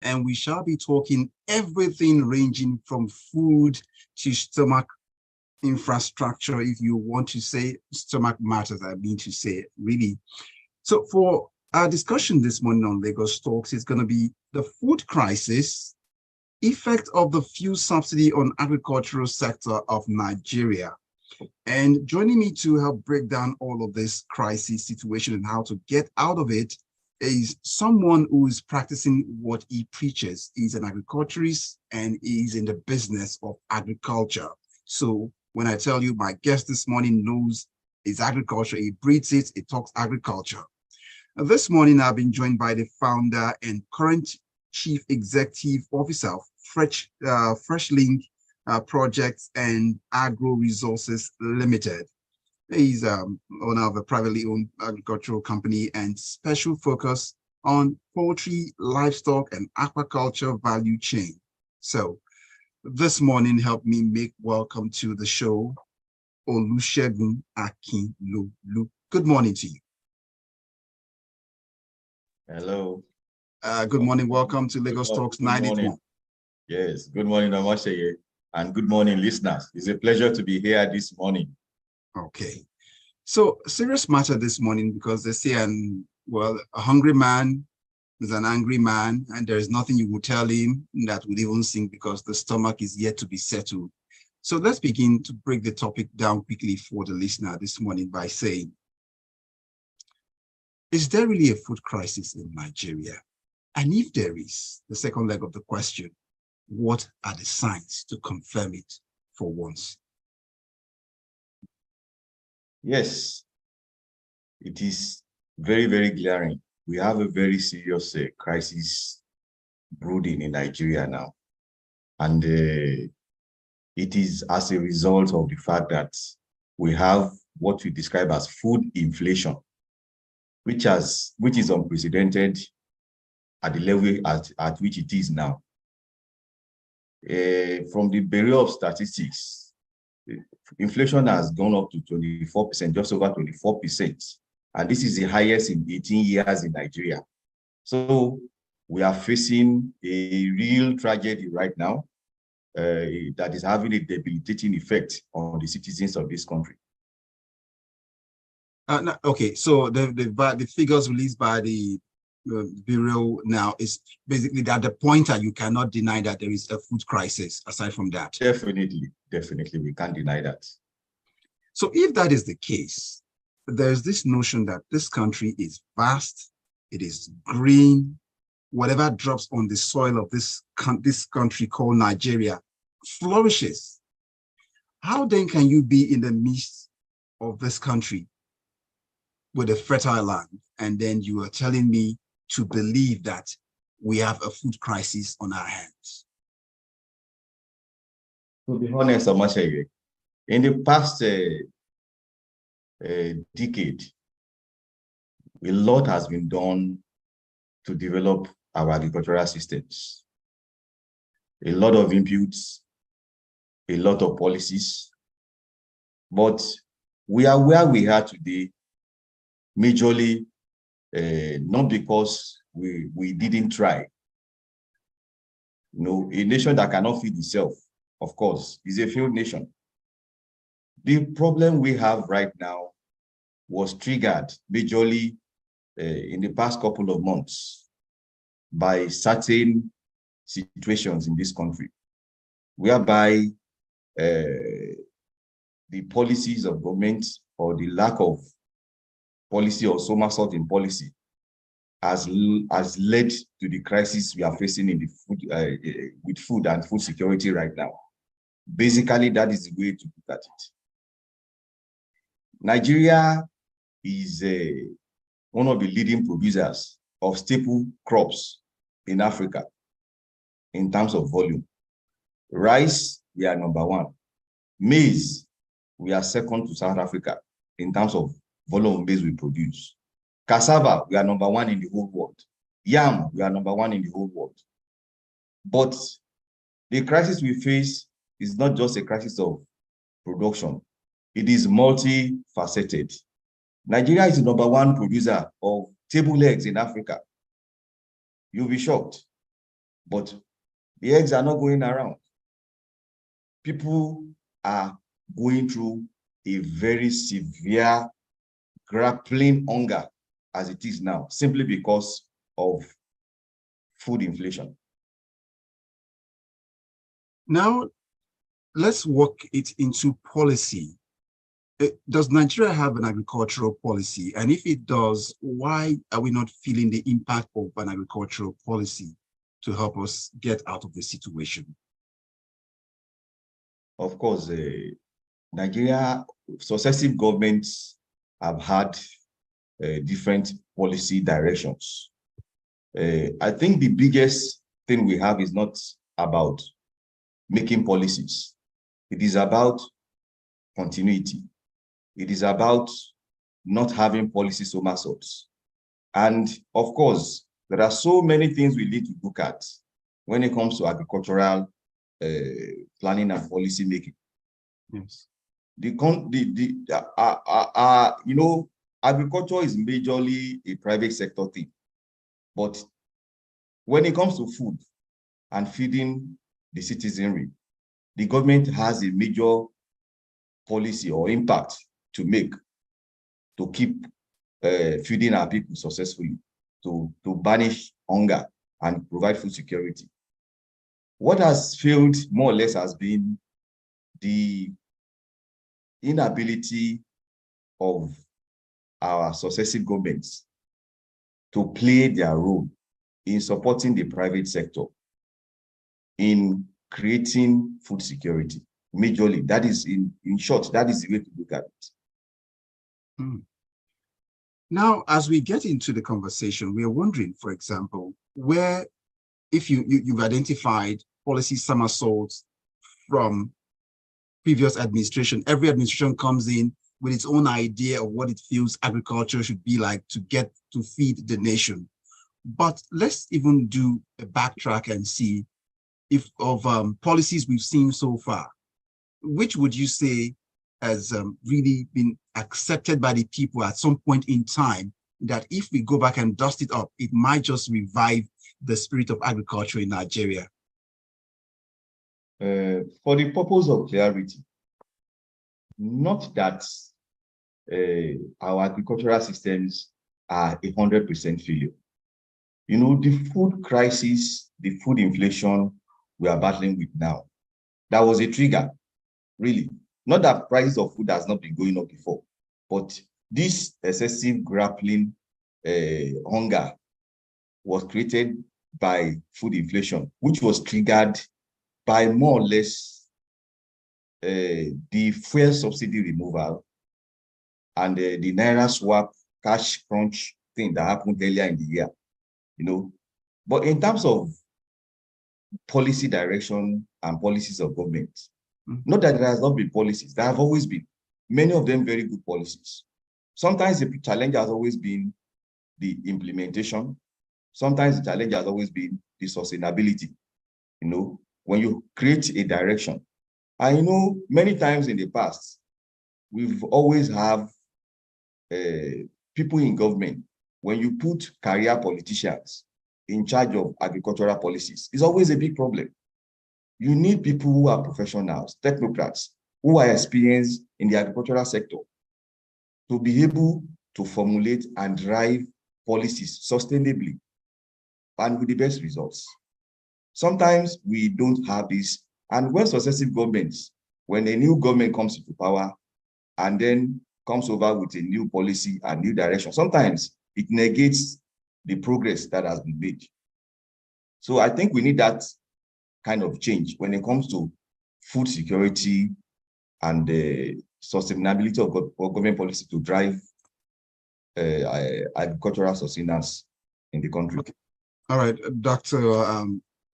and we shall be talking everything ranging from food to stomach infrastructure, if you want to say stomach matters, I mean to say really. So for our discussion this morning on Lagos Talks is going to be the food crisis, effect of the fuel subsidy on agricultural sector of Nigeria. And joining me to help break down all of this crisis situation and how to get out of it is someone who is practicing what he preaches. He's an agriculturist and he's in the business of agriculture. So when I tell you my guest this morning knows his agriculture, he breathes it, he talks agriculture. This morning, I've been joined by the founder and current chief executive officer of FreshLink Projects and Agro Resources Limited. He's owner of a privately owned agricultural company and special focus on poultry, livestock, and aquaculture value chain. So this morning, help me make welcome to the show, Olusegun Akinlolu. Good morning to you. Hello. Good morning. Welcome to Lagos Talks 91. Yes. Good morning, Omatseye, and good morning, listeners. It's a pleasure to be here this morning. Okay. So serious matter this morning because they say, a hungry man is an angry man, and there is nothing you will tell him that would even sink because the stomach is yet to be settled. So let's begin to break the topic down quickly for the listener this morning by saying, is there really a food crisis in Nigeria? And if there is, the second leg of the question, what are the signs to confirm it for once? Yes, it is very, very glaring. We have a very serious crisis brooding in Nigeria now. And it is as a result of the fact that we have what we describe as food inflation, which is unprecedented at the level at which it is now. From the Bureau of Statistics, inflation has gone up to 24%, just over 24%. And this is the highest in 18 years in Nigeria. So we are facing a real tragedy right now that is having a debilitating effect on the citizens of this country. Okay, so the figures released by the Bureau now is basically that the pointer you cannot deny that there is a food crisis aside from that. Definitely, we can't deny that. So if that is the case, there's this notion that this country is vast, it is green, whatever drops on the soil of this country called Nigeria flourishes. How then can you be in the midst of this country with a fertile land, and then you are telling me to believe that we have a food crisis on our hands? To be honest, Omatseye, in the past decade, a lot has been done to develop our agricultural systems. A lot of inputs, a lot of policies, but we are where we are today majorly not because we didn't try. You know, a nation that cannot feed itself, of course, is a failed nation. The problem we have right now was triggered majorly in the past couple of months by certain situations in this country, whereby the policies of government or the lack of policy or somersault in policy has led to the crisis we are facing in the food with food and food security right now. Basically, that is the way to look at it. Nigeria is one of the leading producers of staple crops in Africa in terms of volume. Rice, we are number one. Maize, we are second to South Africa in terms of volume of maize we produce. Cassava, we are number one in the whole world. Yam, we are number one in the whole world. But the crisis we face is not just a crisis of production. It is multifaceted. Nigeria is the number one producer of table eggs in Africa. You'll be shocked. but the eggs are not going around. People are going through a very severe grappling hunger as it is now, simply because of food inflation. Now, let's work it into policy. Does Nigeria have an agricultural policy? And if it does, why are we not feeling the impact of an agricultural policy to help us get out of the situation? Of course, Nigeria, successive governments have had different policy directions. I think the biggest thing we have is not about making policies. It is about continuity. It is about not having policy somersaults. And of course, there are so many things we need to look at when it comes to agricultural planning and policy making. Yes. Agriculture is majorly a private sector thing. But when it comes to food and feeding the citizenry, the government has a major policy or impact to make to keep feeding our people successfully, to banish hunger and provide food security. What has failed more or less has been the inability of our successive governments to play their role in supporting the private sector in creating food security. Majorly, that is in short, that is the way to look at it. Now, as we get into the conversation, we are wondering, for example, where, if you've identified policy somersaults from previous administration, every administration comes in with its own idea of what it feels agriculture should be like to get to feed the nation. But let's even do a backtrack and see if of policies we've seen so far, which would you say has really been accepted by the people at some point in time, that if we go back and dust it up, it might just revive the spirit of agriculture in Nigeria? For the purpose of clarity, not that our agricultural systems are 100% failure. You know, the food crisis, the food inflation we are battling with now, that was a trigger, really. Not that prices of food has not been going up before, but this excessive grappling hunger was created by food inflation, which was triggered by more or less the fuel subsidy removal and the Naira swap cash crunch thing that happened earlier in the year, you know. But in terms of policy direction and policies of government, not that there has not been policies, there have always been, many of them very good policies. Sometimes the challenge has always been the implementation. Sometimes the challenge has always been the sustainability. You know, when you create a direction, I know many times in the past, we've always have people in government, when you put career politicians in charge of agricultural policies, it's always a big problem. You need people who are professionals, technocrats, who are experienced in the agricultural sector to be able to formulate and drive policies sustainably and with the best results. Sometimes we don't have this. And when successive governments, when a new government comes into power and then comes over with a new policy and new direction, sometimes it negates the progress that has been made. So I think we need that kind of change when it comes to food security and the sustainability of government policy to drive agricultural sustenance in the country. Okay. All right, Dr.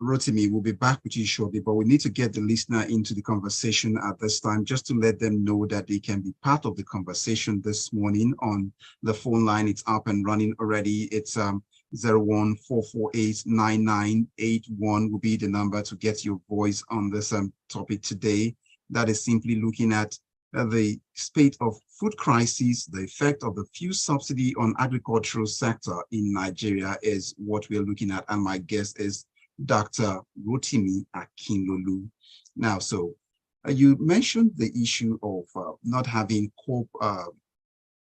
Rotimi, we'll be back with you shortly, but we need to get the listener into the conversation at this time, just to let them know that they can be part of the conversation this morning on the phone line. It's up and running already. It's 014489981 will be the number to get your voice on this topic today. That is simply looking at the state of food crisis, the effect of the fuel subsidy on agricultural sector in Nigeria is what we're looking at. And my guest is Dr. Rotimi Akinlolu. Now, so you mentioned the issue of not having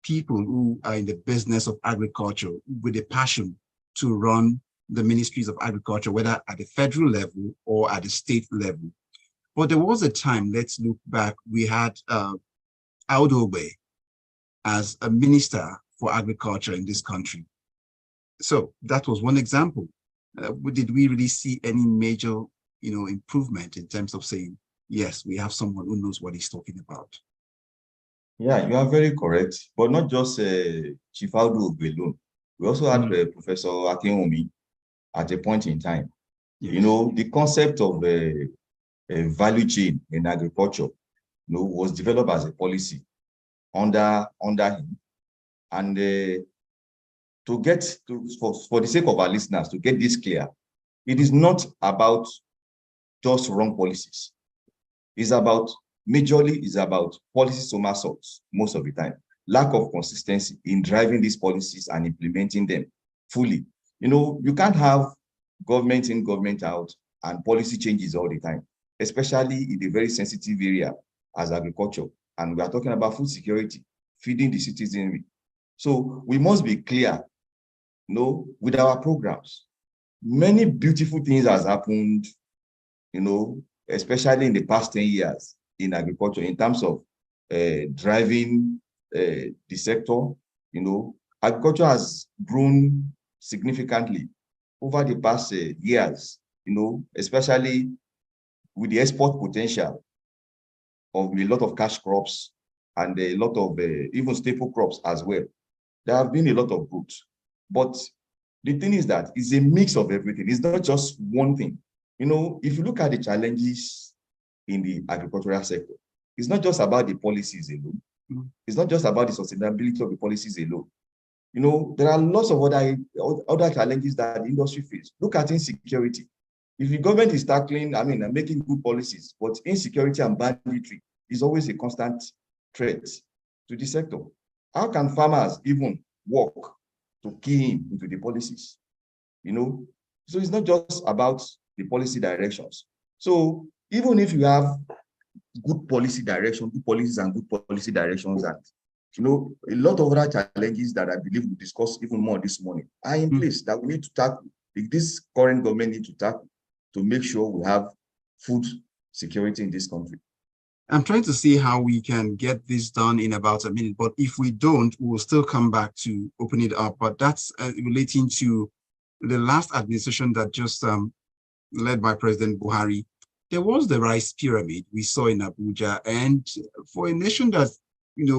people who are in the business of agriculture with a passion to run the ministries of agriculture, whether at the federal level or at the state level. But there was a time, let's look back, we had Audobe as a minister for agriculture in this country. So that was one example. Did we really see any major, improvement in terms of saying, yes, we have someone who knows what he's talking about? Yeah, you are very correct. But not just Chief Audu alone. We also had Professor Akinlolu at a point in time. Yes. You know, the concept of a value chain in agriculture, was developed as a policy under him. And for the sake of our listeners, to get this clear, it is not about just wrong policies. It's about, majorly, is about policy somersaults most of the time. Lack of consistency in driving these policies and implementing them fully. You can't have government in, government out, and policy changes all the time, especially in a very sensitive area as agriculture. And we are talking about food security, feeding the citizenry. So we must be clear, with our programs. Many beautiful things has happened, especially in the past 10 years in agriculture, in terms of driving the sector. Agriculture has grown significantly over the past years, especially with the export potential of a lot of cash crops and a lot of even staple crops as well. There have been a lot of growth. But the thing is that it's a mix of everything. It's not just one thing. If you look at the challenges in the agricultural sector, it's not just about the policies alone. It's not just about the sustainability of the policies alone. There are lots of other challenges that the industry faces. Look at insecurity. If the government is tackling, and making good policies, but insecurity and banditry is always a constant threat to the sector. How can farmers even work to key in into the policies? So it's not just about the policy directions. So even if you have good policy direction, good policies and good policy directions, and a lot of other challenges that I believe we discussed even more this morning are in place that we need to tackle. This current government need to tackle to make sure we have food security in this country. I'm trying to see how we can get this done in about a minute, but if we don't, we'll still come back to open it up. But that's relating to the last administration that just led by President Buhari. There was the rice pyramid we saw in Abuja, and for a nation that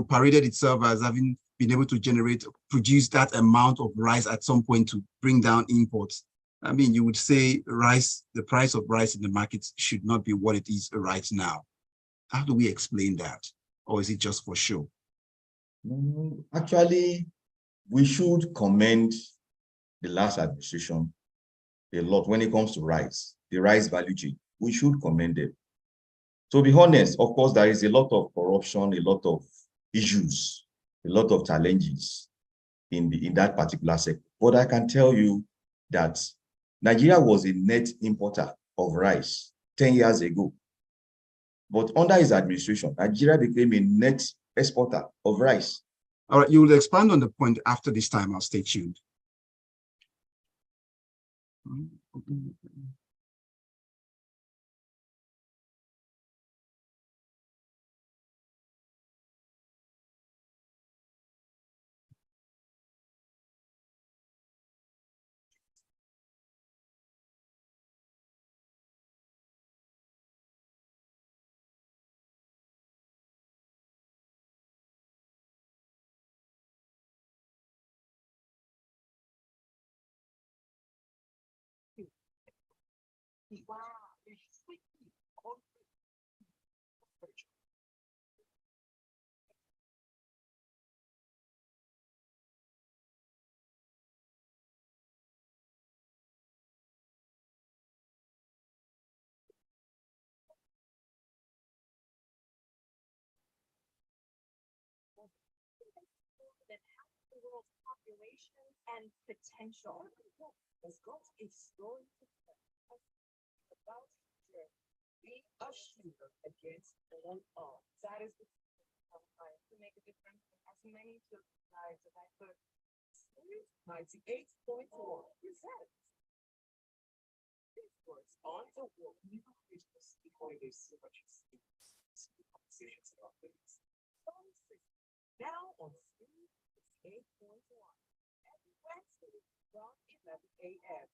paraded itself as having been able to produce that amount of rice at some point to bring down imports, you would say the price of rice in the markets should not be what it is right now. How do we explain that? Or is it just for show? Actually, we should commend the last administration a lot when it comes to rice, the rice value chain. We should commend them. To be honest, of course, there is a lot of corruption, a lot of issues, a lot of challenges in that particular sector. But I can tell you that Nigeria was a net importer of rice 10 years ago. But under his administration, Nigeria became a net exporter of rice. All right, you will expand on the point after this time. I'll stay tuned. And potential has got a story to tell. Be a shooter against all odds. That is the to make a difference in as many lives as I could. 98.4 presents this was on the wall. New Christmas holiday so much conversations about this. Now on 8.1 every Wednesday from 11 a.m.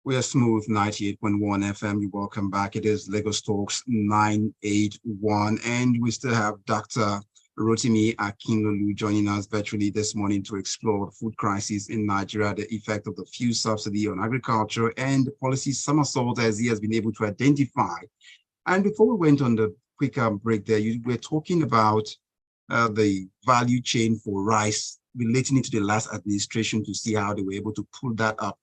We are smooth 98.1 FM. You welcome back. It is Lagos Talks 981, and we still have Dr. Rotimi Akinlolu joining us virtually this morning to explore the food crisis in Nigeria, the effect of the fuel subsidy on agriculture, and the policy somersault as he has been able to identify. And before we went on the quick break there, you were talking about the value chain for rice, relating it to the last administration to see how they were able to pull that up.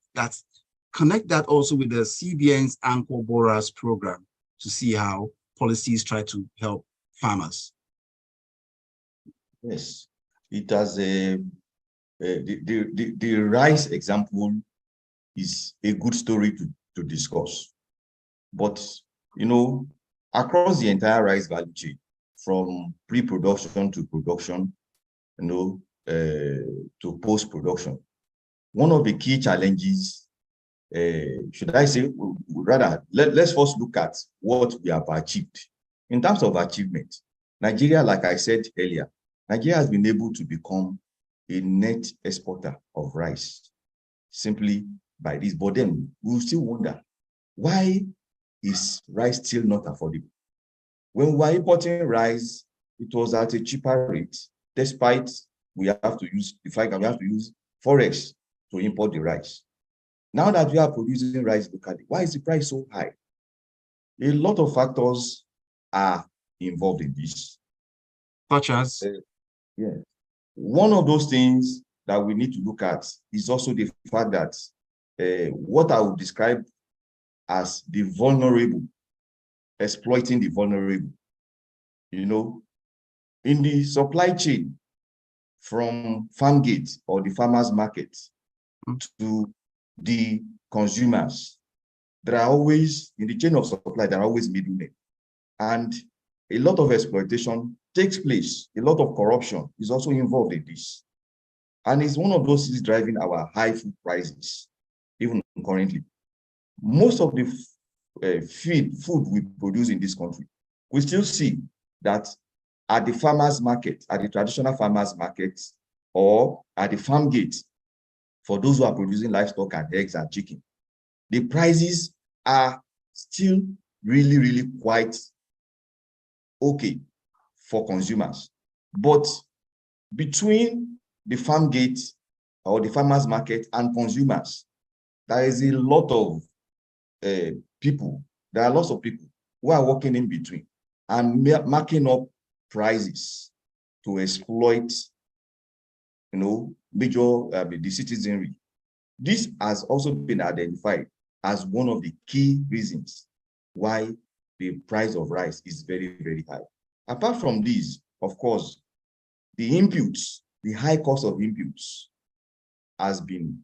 Connect that also with the CBN's Anchor Borers program to see how policies try to help farmers. Yes, it has the rice example is a good story to discuss. But, you know, across the entire rice value chain, from pre-production to production, you know, to post-production, one of the key challenges, should I say, rather, let's first look at what we have achieved. In terms of achievement, Nigeria, like I said earlier, Nigeria has been able to become a net exporter of rice simply by this. But then we'll still wonder, why is rice still not affordable? When we were importing rice, it was at a cheaper rate, despite we have to use the fact that we have to use forex to import the rice. Now that we are producing rice locally, why is the price so high? A lot of factors are involved in this. Such as? Yeah. One of those things that we need to look at is also the fact that what I would describe as the vulnerable, exploiting the vulnerable. You know, in the supply chain from farm gate or the farmers market to the consumers, there are always, in the chain of supply, there are always middlemen. And a lot of exploitation takes place. A lot of corruption is also involved in this. And it's one of those things driving our high food prices, even currently. Most of the food we produce in this country, we still see that at the farmers market, at the traditional farmers market, or at the farm gate, for those who are producing livestock and eggs and chicken, the prices are still really, really quite okay for consumers. But between the farm gate or the farmers market and consumers, there is a lot of people, there are lots of people who are working in between and marking up prices to exploit, you know, major the citizenry. This has also been identified as one of the key reasons why the price of rice is very, very high. Apart from these, of course, the inputs, the high cost of inputs has been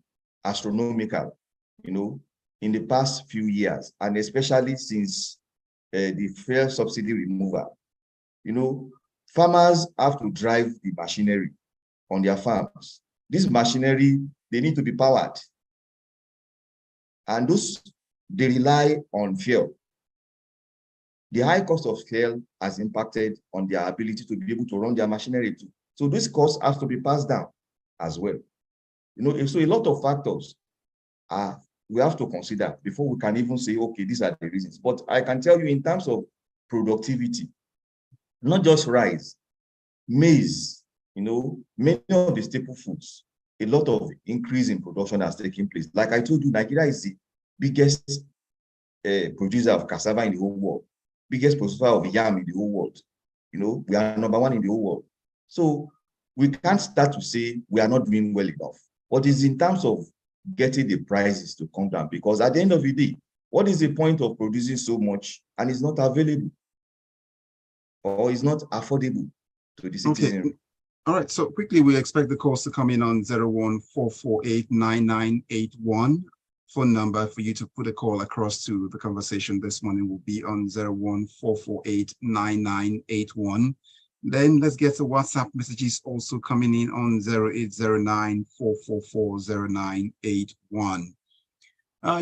astronomical, you know, in the past few years, and especially since the fuel subsidy removal. You know, farmers have to drive the machinery on their farms. This machinery, they need to be powered. And those, they rely on fuel. The high cost of fuel has impacted on their ability to be able to run their machinery too. So this cost has to be passed down as well. You know, so a lot of factors we have to consider before we can even say, okay, these are the reasons. But I can tell you in terms of productivity, not just rice, maize, you know, many of the staple foods, a lot of increase in production has taken place. Like I told you, Nigeria is the biggest producer of cassava in the whole world, biggest producer of yam in the whole world. You know, we are #1 in the whole world. So we can't start to say we are not doing well enough. But it's in terms of getting the prices to come down, because at the end of the day, what is the point of producing so much and it's not available or is not affordable to the citizenry? All right, so quickly, we expect the calls to come in on 014489981. Phone number for you to put a call across to the conversation this morning will be on 014489981. Then let's get to WhatsApp messages also coming in on 0809444091.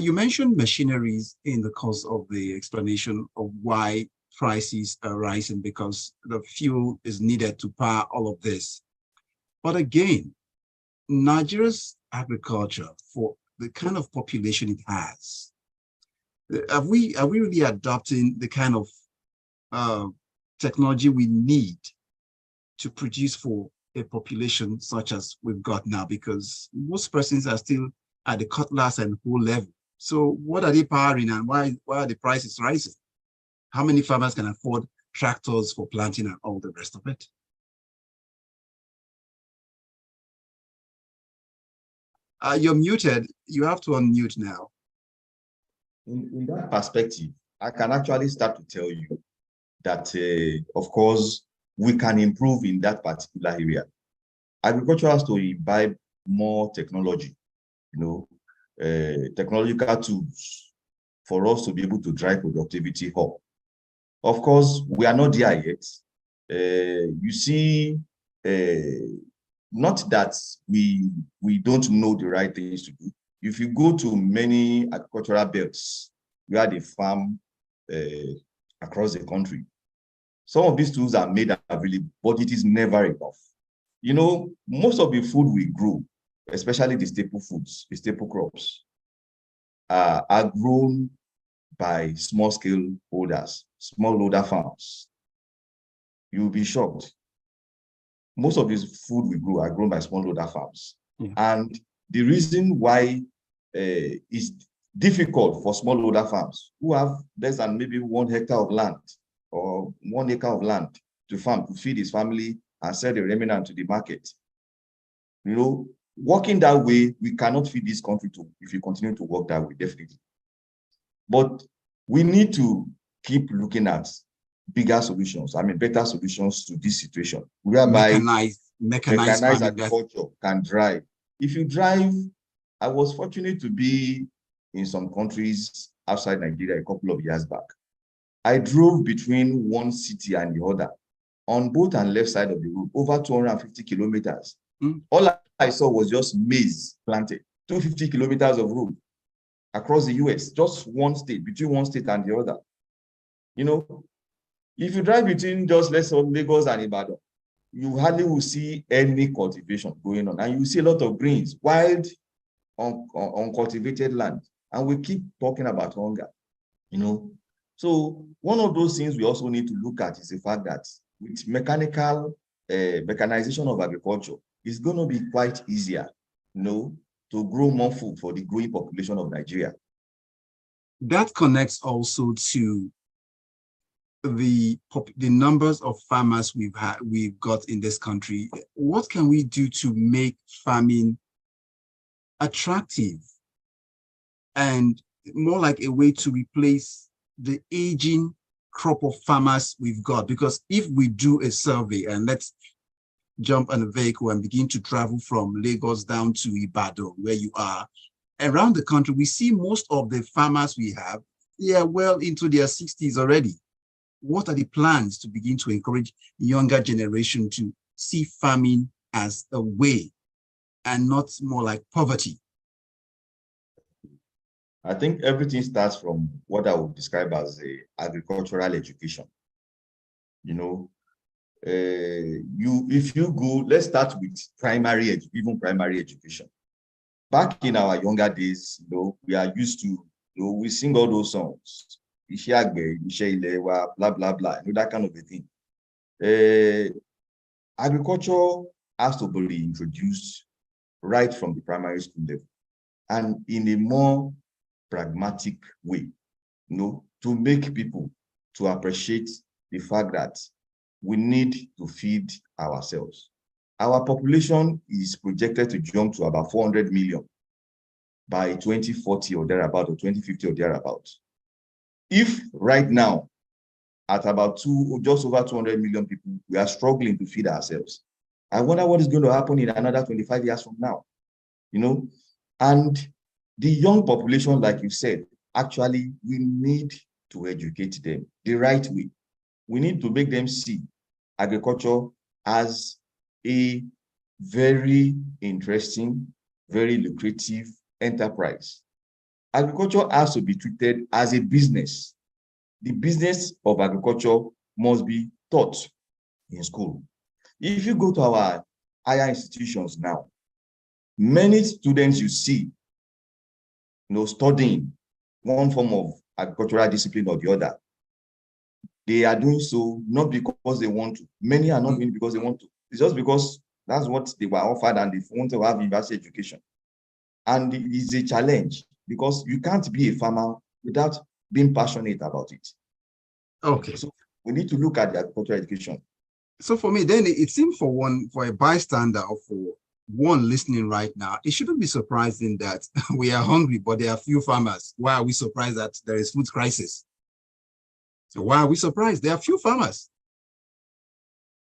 You mentioned machineries in the course of the explanation of why prices are rising because the fuel is needed to power all of this. But again, Nigeria's agriculture, for the kind of population it has, are we really adopting the kind of technology we need to produce for a population such as we've got now? Because most persons are still at the cutlass and hoe level. So what are they powering, and why are the prices rising? How many farmers can afford tractors for planting and all the rest of it? You're muted. You have to unmute now. In that perspective, I can actually start to tell you that, of course, we can improve in that particular area. Agriculture has to imbibe more technology, technological tools for us to be able to drive productivity up. Of course, we are not there yet. You see, not that we don't know the right things to do. If you go to many agricultural belts where they farm across the country, some of these tools are made available, but it is never enough. Most of the food we grow, especially the staple foods, the staple crops, are grown by small-scale holders, smallholder farms. You'll be shocked. Most of this food we grow are grown by smallholder farms. Yeah. And the reason why it's difficult for smallholder farms who have less than maybe 1 hectare of land or 1 acre of land to farm, to feed his family and sell the remnant to the market. Working that way, we cannot feed this country if you continue to work that way, definitely. But we need to keep looking at bigger solutions, better solutions to this situation, whereby mechanized agriculture can drive. If you drive, I was fortunate to be in some countries outside Nigeria a couple of years back. I drove between one city and the other on both and left side of the road, over 250 kilometers. All I saw was just maize planted, 250 kilometers of road across the US, just one state, between one state and the other. If you drive between just let's say Lagos and Ibadan, you hardly will see any cultivation going on, and you see a lot of greens, wild, uncultivated land, and we keep talking about hunger. So one of those things we also need to look at is the fact that with mechanization of agriculture, it's going to be quite easier, to grow more food for the growing population of Nigeria. That connects also to the numbers of farmers we've got in this country. What can we do to make farming attractive and more like a way to replace the aging crop of farmers we've got? Because if we do a survey, and let's jump on a vehicle and begin to travel from Lagos down to Ibadan, where you are, around the country, we see most of the farmers we have, they are well into their 60s already. What are the plans to begin to encourage younger generation to see farming as a way and not more like poverty? I think everything starts from what I would describe as a agricultural education. If you go, let's start with even primary education. Back in our younger days, we are used to, we sing all those songs, blah, blah, blah, that kind of a thing. Agriculture has to be introduced right from the primary school level, and in a more pragmatic way, to make people to appreciate the fact that we need to feed ourselves. Our population is projected to jump to about 400 million by 2040 or thereabout, or 2050 or thereabout. If right now, at about just over 200 million people, we are struggling to feed ourselves, I wonder what is going to happen in another 25 years from now, you know? And the young population, like you said, actually, we need to educate them the right way. We need to make them see agriculture as a very interesting, very lucrative enterprise. Agriculture has to be treated as a business. The business of agriculture must be taught in school. If you go to our higher institutions now, many students you see, studying one form of agricultural discipline or the other, they are doing so not because they want to. Many are not doing it because they want to. It's just because that's what they were offered and they want to have university education. And it's a challenge because you can't be a farmer without being passionate about it. Okay. So we need to look at the agricultural education. So for me, then it seems for a bystander or for one listening right now, it shouldn't be surprising that we are hungry, but there are few farmers. Why are we surprised that there is food crisis? So why are we surprised? There are few farmers.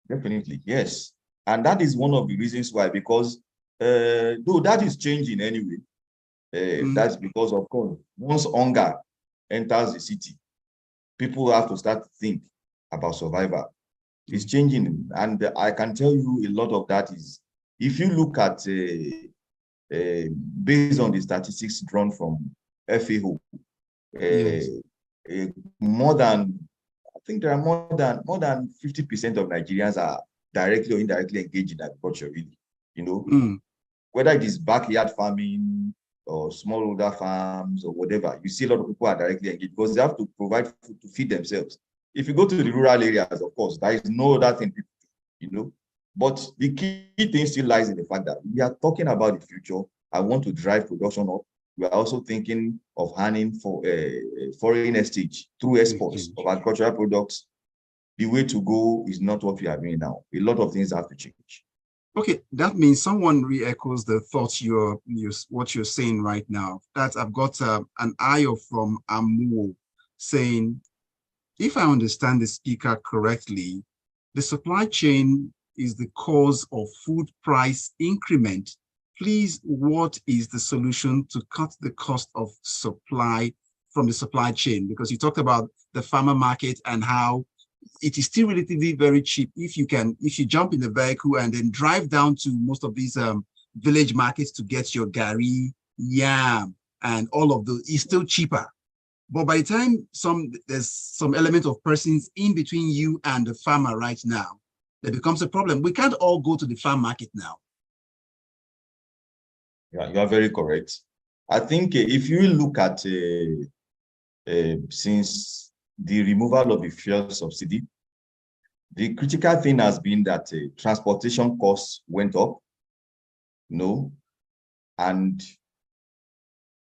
Definitely, yes. And that is one of the reasons why, because though that is changing anyway, that's because, of course, once hunger enters the city, people have to start to think about survival. It's changing. And I can tell you a lot of that is, if you look at, based on the statistics drawn from FAO, Yes. more than, I think there are more than 50% of Nigerians are directly or indirectly engaged in agriculture, really, whether it is backyard farming or smallholder farms or whatever. You see a lot of people are directly engaged because they have to provide food to feed themselves. If you go to the rural areas, of course, there is no other thing, but the key thing still lies in the fact that we are talking about the future. I want to drive production up. We are also thinking of handling for foreign exchange through exports of agricultural products. The way to go is not what we are doing now. A lot of things have to change. Okay, that means someone re-echoes the thoughts what you're saying right now. That I've got an IO from Amu saying, if I understand the speaker correctly, the supply chain is the cause of food price increment. Please, what is the solution to cut the cost of supply from the supply chain? Because you talked about the farmer market and how it is still relatively very cheap if you jump in the vehicle and then drive down to most of these village markets to get your gari, yam, and all of those, it's still cheaper. But by the time there's some element of persons in between you and the farmer right now, there becomes a problem. We can't all go to the farm market now. Yeah, you are very correct. I think if you look at since the removal of the fuel subsidy, the critical thing has been that transportation costs went up, and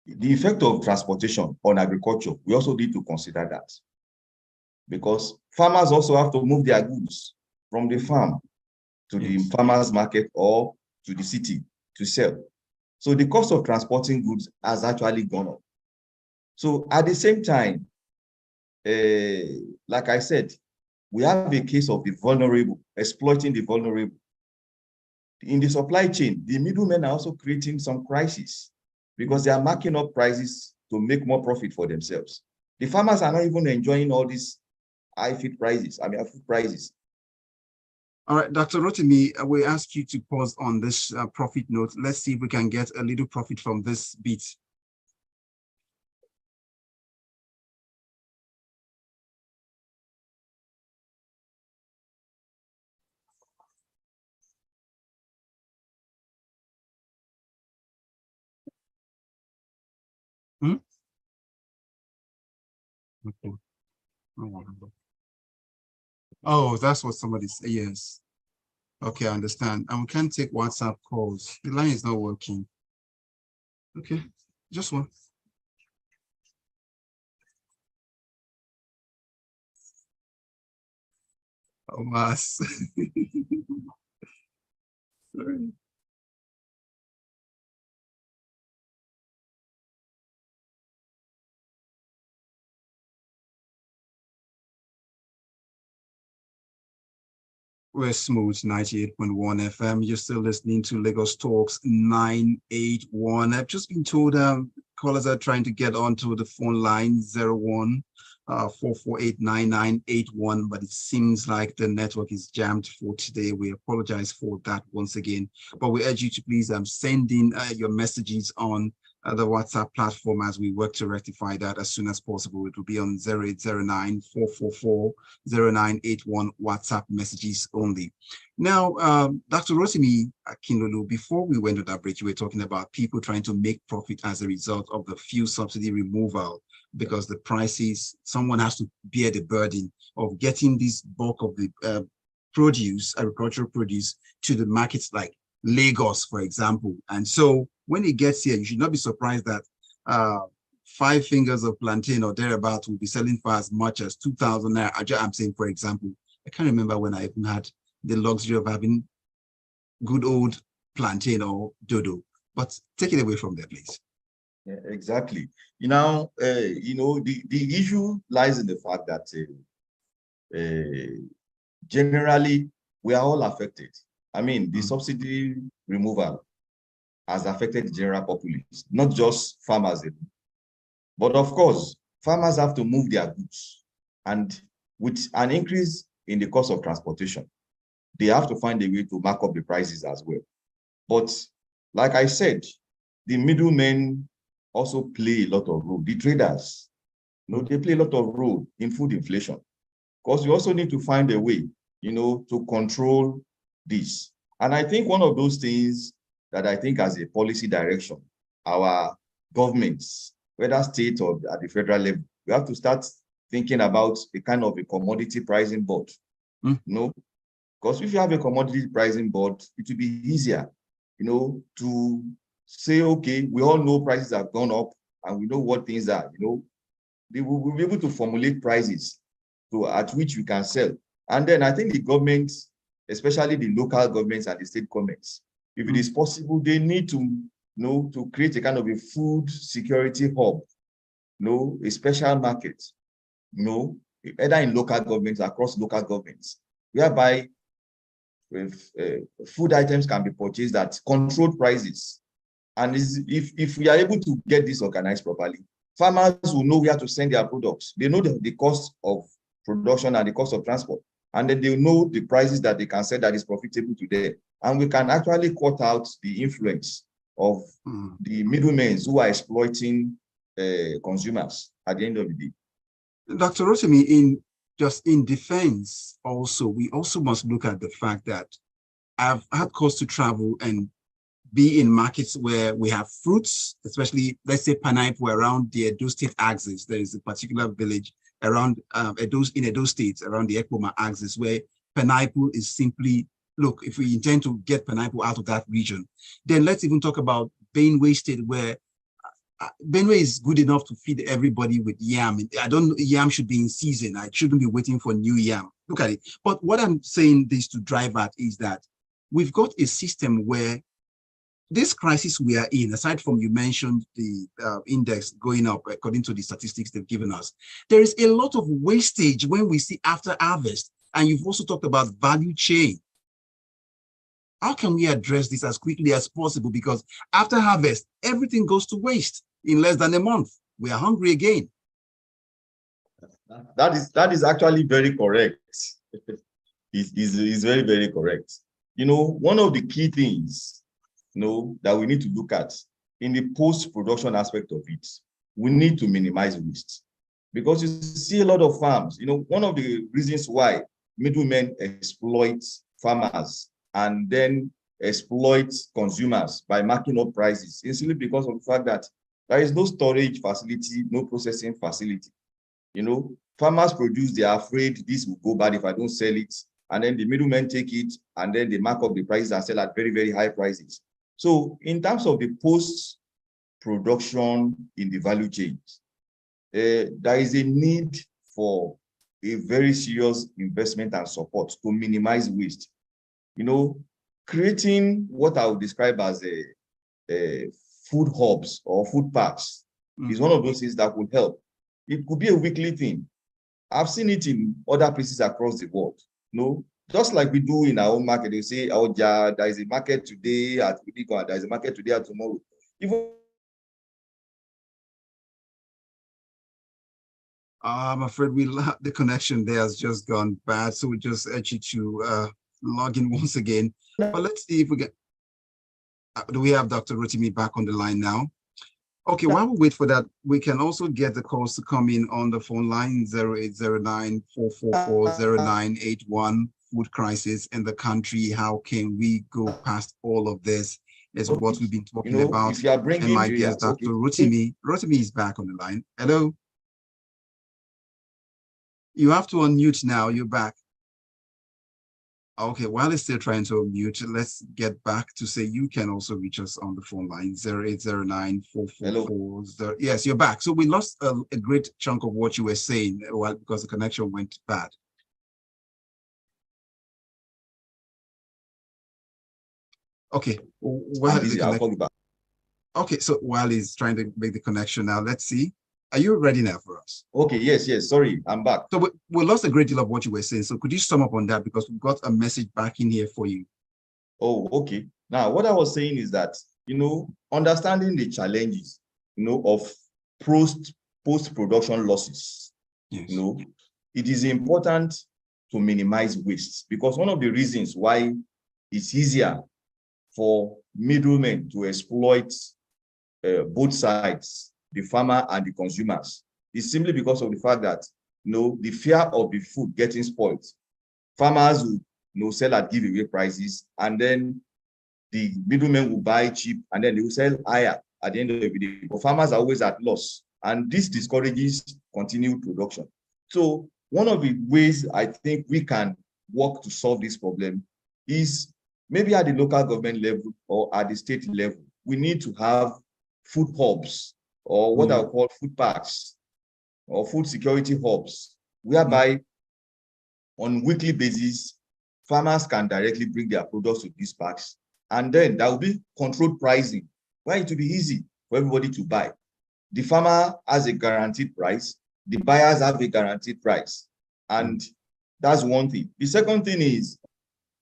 the effect of transportation on agriculture, we also need to consider that, because farmers also have to move their goods from the farm to the farmers market or to the city to sell. So the cost of transporting goods has actually gone up. So at the same time, like I said, we have a case of the vulnerable, exploiting the vulnerable. In the supply chain, the middlemen are also creating some crises because they are marking up prices to make more profit for themselves. The farmers are not even enjoying all these high food prices. Food prices. All right, Dr. Rotimi, we ask you to pause on this profit note. Let's see if we can get a little profit from this bit. Hmm? Okay. Oh, that's what somebody said. Yes. Okay, I understand. And we can't take WhatsApp calls. The line is not working. Okay, just one. Oh, mass. Sorry. We're smooth 98.1 FM. You're still listening to Lagos Talks 981. I've just been told callers are trying to get onto the phone line 01 4489981, but it seems like the network is jammed for today. We apologize for that once again, but we urge you to please send in your messages on the WhatsApp platform as we work to rectify that as soon as possible. It will be on 0809 444 0981 WhatsApp messages only. Now, Dr. Rotimi Akinlolu, before we went to that break, you were talking about people trying to make profit as a result of the fuel subsidy removal because the prices, someone has to bear the burden of getting this bulk of the produce, agricultural produce, to the markets like Lagos, for example. And so when it gets here, you should not be surprised that 5 fingers of plantain or thereabout will be selling for as much as 2,000 naira. I'm saying, for example, I can't remember when I even had the luxury of having good old plantain or dodo, but take it away from there, please. Yeah, exactly. The issue lies in the fact that generally we are all affected. I mean, the subsidy removal has affected the general populace, not just farmers. But of course, farmers have to move their goods. And with an increase in the cost of transportation, they have to find a way to mark up the prices as well. But like I said, the middlemen also play a lot of role. The traders, they play a lot of role in food inflation. Because you also need to find a way, to control this. And I think one of those things that I think as a policy direction, our governments, whether state or at the federal level, we have to start thinking about a kind of a commodity pricing board. Because if you have a commodity pricing board, it will be easier, to say, okay, we all know prices have gone up and we know what things are, they will be able to formulate prices at which we can sell. And then I think the government, especially the local governments and the state governments, if it is possible, they need to, to create a kind of a food security hub, a special market, either in local governments, across local governments, whereby food items can be purchased at controlled prices. And if we are able to get this organized properly, farmers will know where to send their products. They know the cost of production and the cost of transport. And then they know the prices that they can sell that is profitable to them. And we can actually cut out the influence of the middlemen who are exploiting consumers at the end of the day. Dr. Rotimi, in defense also, we also must look at the fact that I've had cause to travel and be in markets where we have fruits, especially, let's say, pineapple around the Edo State axis. There is a particular village around in Edo State, around the Ekpoma axis, where pineapple is simply, look, if we intend to get pineapple out of that region, then let's even talk about Benue State, where Benue is good enough to feed everybody with yam. I don't know, yam should be in season. I shouldn't be waiting for new yam. Look at it. But what I'm saying this to drive at is that we've got a system where this crisis we are in, aside from you mentioned the index going up according to the statistics they've given us, there is a lot of wastage when we see after harvest. And you've also talked about value chain. How can we address this as quickly as possible? Because after harvest, everything goes to waste in less than a month. We are hungry again. That is actually very correct. It's very, very correct. One of the key things that we need to look at in the post-production aspect of it, we need to minimize waste. Because you see a lot of farms, one of the reasons why middlemen exploit farmers and then exploit consumers by marking up prices is simply because of the fact that there is no storage facility, no processing facility. Farmers produce, they are afraid this will go bad if I don't sell it. And then the middlemen take it and then they mark up the prices and sell at very, very high prices. So in terms of the post-production in the value chain, there is a need for a very serious investment and support to minimize waste. Creating what I would describe as a food hubs or food parks is one of those things that would help. It could be a weekly thing. I've seen it in other places across the world. just like we do in our own market. They say, oh, yeah, there is a market today at Udigo, there is a market today at tomorrow. Even I'm afraid the connection there has just gone bad, so we just urge you to log in once again. But let's see if we get. Do we have Dr. Rotimi back on the line now? Okay, while we wait for that, we can also get the calls to come in on the phone line 0809-444-0981. Food crisis in the country. How can we go past all of this? Is what we've been talking about. if you are bringing and my guest, Dr. Rotimi. Rotimi is back on the line. Hello. You have to unmute now. You're back. Okay, while it's still trying to unmute, let's get back to say you can also reach us on the phone line 0809-444. Yes, you're back. So we lost a great chunk of what you were saying because the connection went bad. Okay, I'll call you back. Okay, so while he's trying to make the connection now, let's see. Are you ready now for us? Okay, yes. Sorry, I'm back. So we lost a great deal of what you were saying. So could you sum up on that? Because we've got a message back in here for you. Oh, okay. Now, what I was saying is that, understanding the challenges, of post-production losses, yes. It is important to minimize waste, because one of the reasons why it's easier for middlemen to exploit both sides, the farmer and the consumers, is simply because of the fact that the fear of the food getting spoiled. Farmers will sell at giveaway prices, and then the middlemen will buy cheap, and then they will sell higher at the end of the day. But farmers are always at loss, and this discourages continued production. So one of the ways I think we can work to solve this problem is maybe at the local government level or at the state level, we need to have food hubs, or what I would call food parks or food security hubs, whereby on weekly basis, farmers can directly bring their products to these parks, and then there will be controlled pricing, where it will be easy for everybody to buy. The farmer has a guaranteed price, the buyers have a guaranteed price, and that's one thing. The second thing is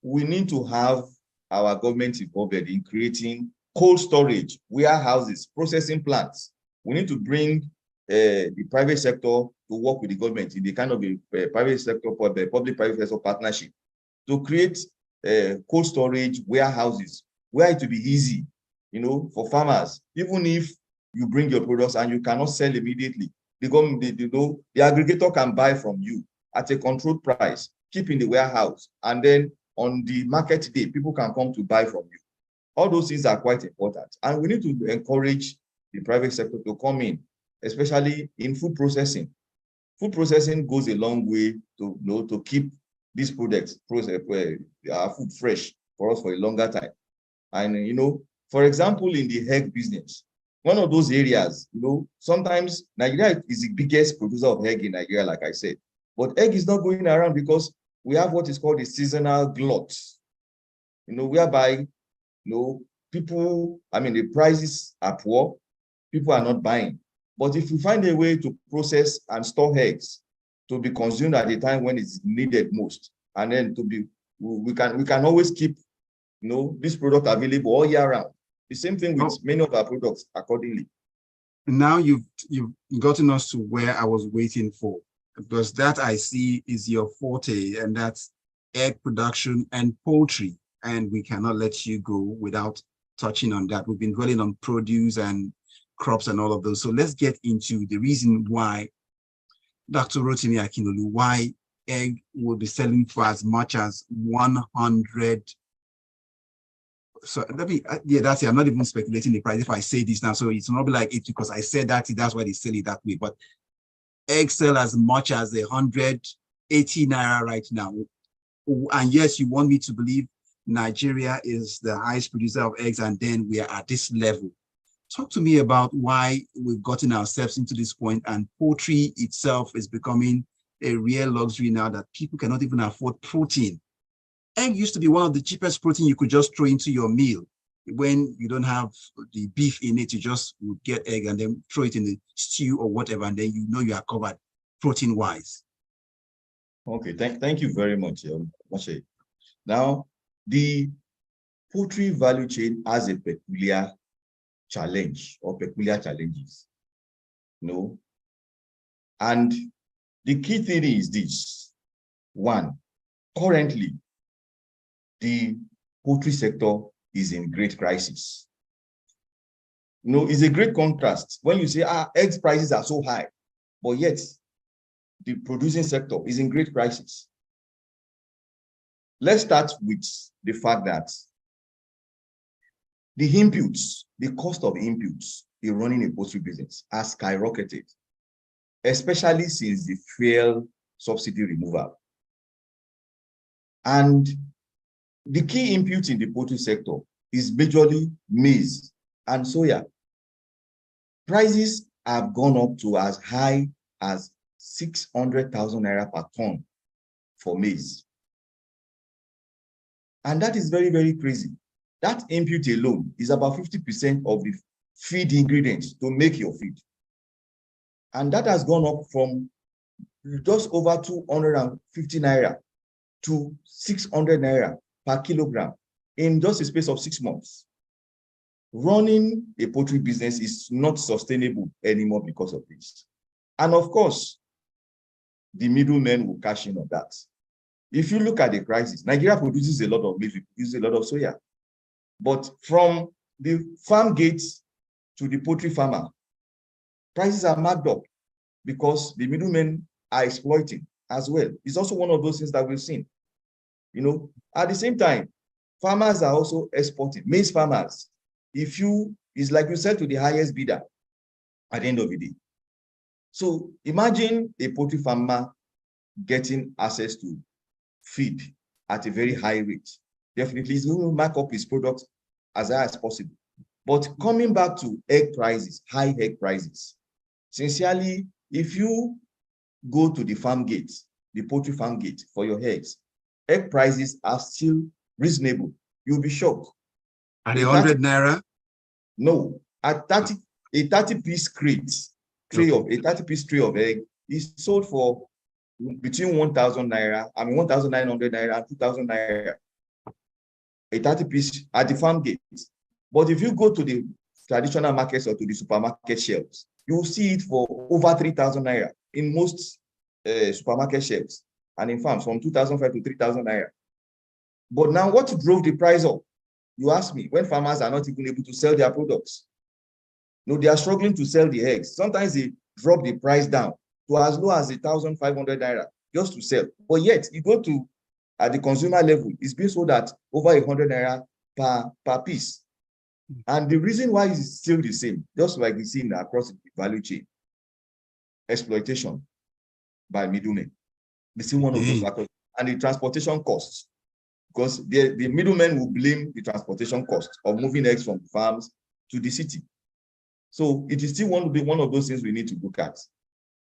we need to have our government involved in creating cold storage, warehouses, processing plants. We need to bring the private sector to work with the government in the kind of a private sector, public-private sector partnership to create cold storage warehouses where it will be easy, for farmers. Even if you bring your products and you cannot sell immediately, the aggregator can buy from you at a controlled price, keep in the warehouse, and then on the market day, people can come to buy from you. All those things are quite important, and we need to encourage the private sector to come in, especially in food processing. Food processing goes a long way to keep these products, our food fresh for us for a longer time. And, for example, in the egg business, one of those areas, sometimes Nigeria is the biggest producer of egg in Nigeria, like I said, but egg is not going around because we have what is called a seasonal glut, whereby, people, the prices are poor, people are not buying. But if we find a way to process and store eggs to be consumed at the time when it's needed most, and then we can always keep, this product available all year round. The same thing with many of our products accordingly. Now you've gotten us to where I was waiting for, because that I see is your forte, and that's egg production and poultry. And we cannot let you go without touching on that. We've been dwelling on produce and crops and all of those. So let's get into the reason why, Dr. Rotimi Akinlolu, why egg will be selling for as much as 100. So that's it. I'm not even speculating the price if I say this now. So it's not like it because I said that's why they sell it that way. But egg sell as much as 180 naira right now. And yes, you want me to believe Nigeria is the highest producer of eggs, and then we are at this level. Talk to me about why we've gotten ourselves into this point, and poultry itself is becoming a real luxury now that people cannot even afford protein. Egg used to be one of the cheapest protein you could just throw into your meal. When you don't have the beef in it, you just would get egg and then throw it in the stew or whatever, and then you are covered protein-wise. Okay, thank you very much, Moshe. Now, the poultry value chain has a peculiar challenge or peculiar challenges, and the key thing is this. One, currently, the poultry sector is in great crisis. It's a great contrast when you say, eggs prices are so high, but yet the producing sector is in great crisis. Let's start with the fact that the inputs, the cost of inputs in running a poultry business has skyrocketed, especially since the fuel subsidy removal. And the key input in the poultry sector is majorly maize and soya. Prices have gone up to as high as 600,000 naira per ton for maize. And that is very, very crazy. That input alone is about 50% of the feed ingredients to make your feed. And that has gone up from just over 250 naira to 600 naira per kilogram in just a space of 6 months. Running a poultry business is not sustainable anymore because of this. And of course, the middlemen will cash in on that. If you look at the crisis, Nigeria produces a lot of maize, produces a lot of soya. But from the farm gates to the poultry farmer, prices are marked up because the middlemen are exploiting as well. It's also one of those things that we've seen. At the same time, farmers are also exporting. Maize farmers, it's like you sell to the highest bidder at the end of the day. So imagine a poultry farmer getting access to feed at a very high rate. Definitely, he's going to mark up his products as high as possible. But coming back to egg prices, high egg prices, sincerely, if you go to the farm gate, the poultry farm gate for your eggs prices are still reasonable. You'll be shocked. At 100 naira? No, at 30, a 30-piece tray of egg is sold for between 1,000 naira, 1,900 naira and 2,000 naira. A 30-piece at the farm gate. But if you go to the traditional markets or to the supermarket shelves, you will see it for over 3,000 naira in most supermarket shelves, and in farms from 2,500 to 3,000 naira. But now, what drove the price up? You ask me, when farmers are not even able to sell their products. They are struggling to sell the eggs. Sometimes they drop the price down to as low as 1,500 naira just to sell. But yet, you go to at the consumer level, it's being sold at over 100 naira per piece. And the reason why is still the same, just like we see across the value chain, exploitation by middlemen. It's still one of those factors. And the transportation costs, because the middlemen will blame the transportation cost of moving eggs from farms to the city. So it is still one of those things we need to look at.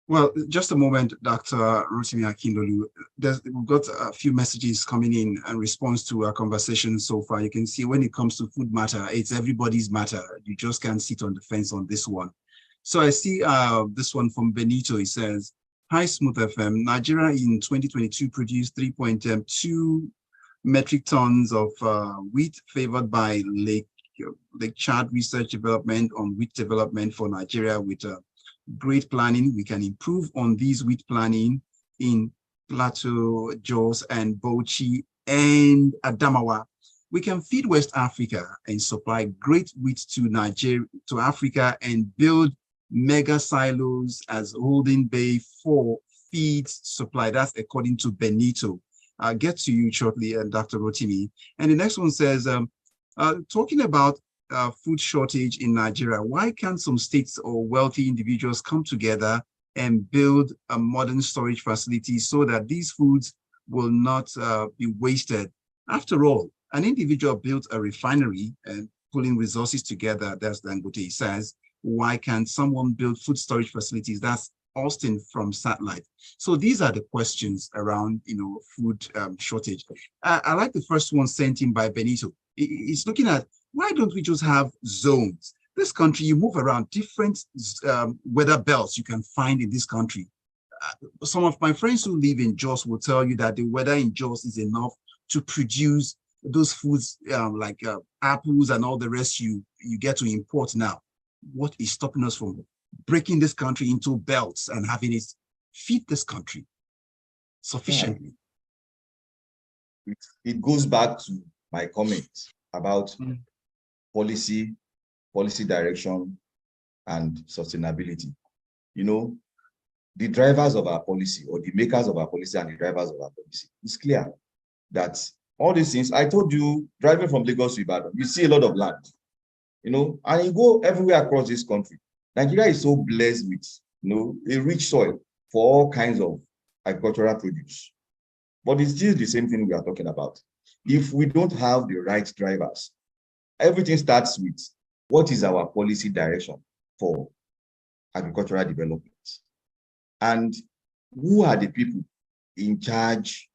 Well, just a moment, Dr. Rotimi Akinlolu. We've got a few messages coming in response to our conversation so far. You can see when it comes to food matter, it's everybody's matter. You just can't sit on the fence on this one. So I see this one from Benito. He says, "Hi, Smooth FM. Nigeria in 2022 produced 3.2 metric tons of wheat favored by Lake Chad Research Development on wheat development for Nigeria with great planning. We can improve on these wheat planning in Plateau, Jos, and Bauchi and Adamawa. We can feed West Africa and supply great wheat to Nigeria, to Africa, and build mega silos as holding bay for feed supply." That's according to Benito. I'll get to you shortly, Dr. Rotimi. And the next one says, talking about food shortage in Nigeria, why can't some states or wealthy individuals come together and build a modern storage facility so that these foods will not be wasted? After all, an individual built a refinery and pulling resources together, that's Dangote says. Why can't someone build food storage facilities? That's Austin from Satellite. So these are the questions around, food shortage. I like the first one sent in by Benito. It's looking at, why don't we just have zones? This country, you move around different weather belts you can find in this country. Some of my friends who live in Jos will tell you that the weather in Jos is enough to produce those foods like apples and all the rest you get to import now? What is stopping us from breaking this country into belts and having it feed this country sufficiently? It goes back to my comment about policy direction, and sustainability. You know, the drivers of our policy, or the makers of our policy and the drivers of our policy, it's clear that all these things, I told you, driving from Lagos to Ibadan, you see a lot of land, you know, and you go everywhere across this country. Nigeria is so blessed with, you know, a rich soil for all kinds of agricultural produce. But it's still the same thing we are talking about. If we don't have the right drivers, everything starts with what is our policy direction for agricultural development? And who are the people in charge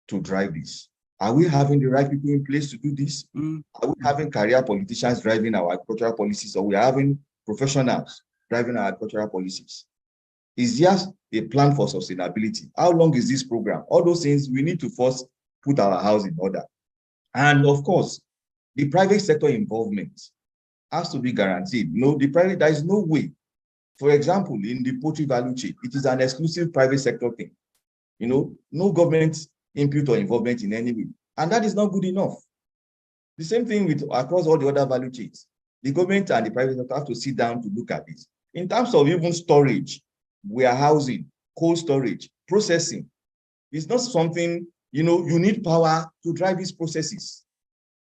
to drive this? Are we having the right people in place to do this? Are we having career politicians driving our agricultural policies, or we are having professionals driving our agricultural policies? Is just a plan for sustainability? How long is this program? All those things, we need to first put our house in order. And of course, the private sector involvement has to be guaranteed. No, there is no way. For example, in the poultry value chain, it is an exclusive private sector thing. You know, no government input or involvement in any way. And that is not good enough. The same thing with across all the other value chains. The government and the private sector have to sit down to look at this. In terms of even storage, warehousing, cold storage, processing, it's not something, you know, you need power to drive these processes.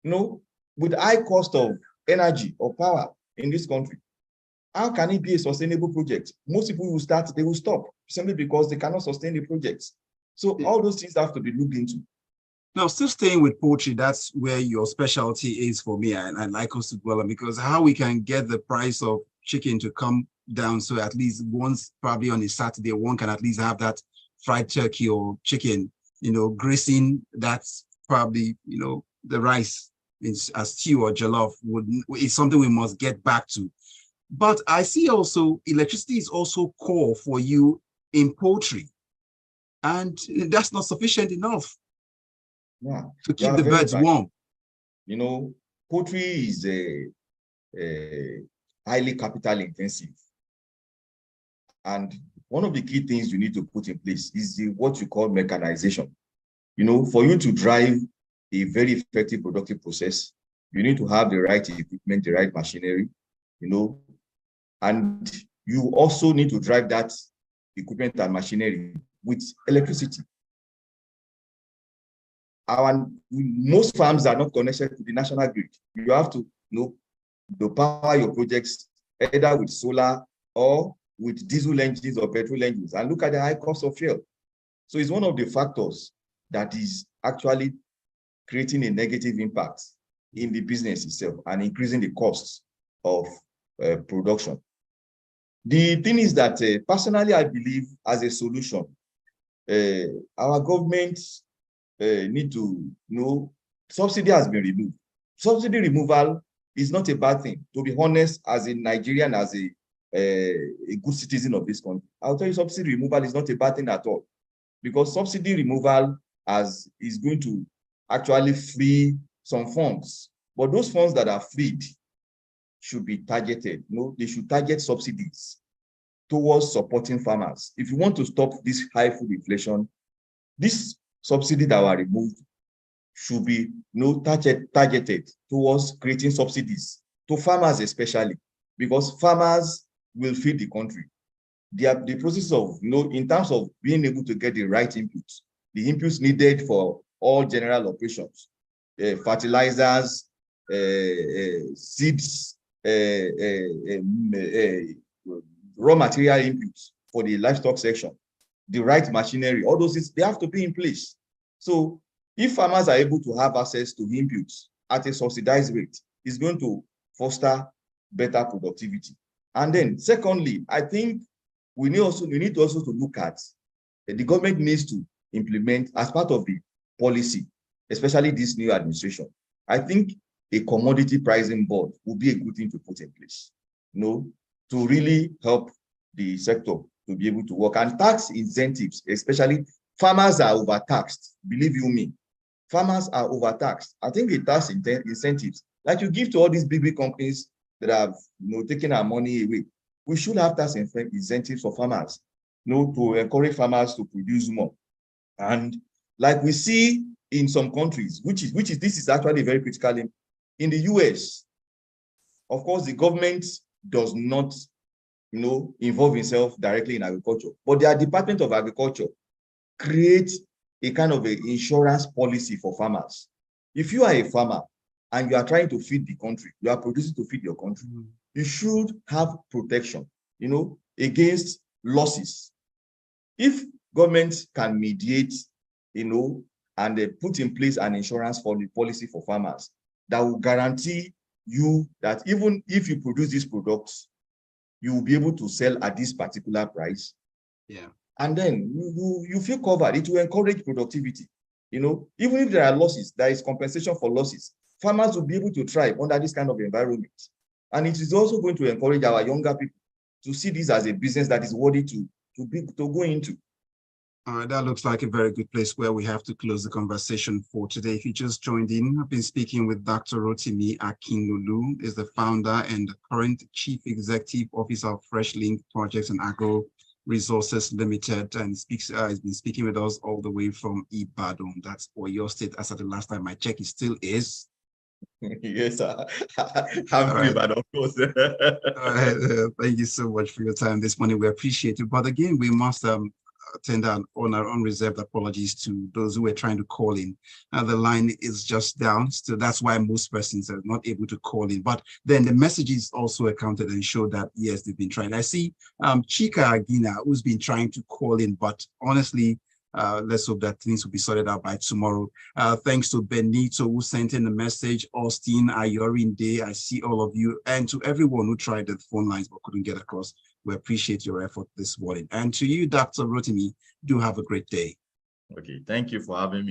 You know, with high cost of energy or power in this country, how can it be a sustainable project? Most people will start, they will stop simply because they cannot sustain the projects. So all those things have to be looked into. Now, still staying with poultry, that's where your specialty is for me, and I'd like us to dwell on, because how we can get the price of chicken to come down, so at least once, probably on a Saturday, one can at least have that fried turkey or chicken, you know, gracing that's probably, you know, the rice is a stew or jollof is something we must get back to. But I see also electricity is also core for you in poultry, and that's not sufficient enough to keep the birds warm. You know, poultry is a highly capital intensive. And one of the key things you need to put in place is what you call mechanization. You know, for you to drive a very effective productive process, you need to have the right equipment, the right machinery, you know, and you also need to drive that equipment and machinery with electricity. Most farms are not connected to the national grid. You have to, you know, power your projects either with solar or with diesel engines or petrol engines, and look at the high cost of fuel. So it's one of the factors that is actually creating a negative impact in the business itself and increasing the costs of production. The thing is that personally, I believe as a solution, our government need to know subsidy has been removed. Subsidy removal is not a bad thing. To be honest, as a Nigerian, as a good citizen of this country, I'll tell you, subsidy removal is not a bad thing at all, because subsidy removal is going to actually free some funds. But those funds that are freed should be targeted. You know, they should target subsidies towards supporting farmers. If you want to stop this high food inflation, this subsidy that were removed should be, you know, targeted towards creating subsidies to farmers, especially because farmers will feed the country. The process of, you know, in terms of being able to get the right inputs, the inputs needed for all general operations, fertilizers, seeds, raw material inputs for the livestock section, the right machinery, all those things, they have to be in place. So if farmers are able to have access to inputs at a subsidized rate, it's going to foster better productivity. And then secondly, I think we need also to look at the government needs to implement as part of the policy, especially this new administration. I think a commodity pricing board would be a good thing to put in place, you know, to really help the sector to be able to work. And tax incentives, especially farmers are overtaxed, believe you me. farmers are overtaxed. I think it has incentives. Like you give to all these big companies that have taken our money away. We should have tax incentives for farmers, to encourage farmers to produce more. And like we see in some countries, this is actually very critical in the US. Of course, the government does not, involve itself directly in agriculture, but their Department of Agriculture creates a kind of an insurance policy for farmers. If you are a farmer and you are trying to feed the country, you are producing to feed your country, you should have protection, against losses. If government can mediate, and they put in place an insurance policy for farmers that will guarantee you that even if you produce these products, you will be able to sell at this particular price. Yeah. And then you feel covered. It will encourage productivity. Even if there are losses, there is compensation for losses. Farmers will be able to thrive under this kind of environment. And it is also going to encourage our younger people to see this as a business that is worthy to go into. All right, that looks like a very good place where we have to close the conversation for today. If you just joined in, I've been speaking with Dr. Rotimi Akinlolu, is the founder and the current Chief Executive Officer of Fresh Link Projects and Agro Resources Limited, and has been speaking with us all the way from Ibadan. That's Oyo State, as at the last time I checked, it still is. Yes, sir. I'm free, but of course. Thank you so much for your time this morning. We appreciate it. But again, we must tender on our unreserved apologies to those who were trying to call in. The line is just down, so that's why most persons are not able to call in. But then the messages also accounted and show that yes, they've been trying. I see Chika Agina, who's been trying to call in, but honestly, let's hope that things will be sorted out by tomorrow. Thanks to Benito, who sent in a message, Austin, Ayorinde, I see all of you, and to everyone who tried the phone lines but couldn't get across. We appreciate your effort this morning. And to you, Dr. Rotimi, do have a great day. Okay, thank you for having me.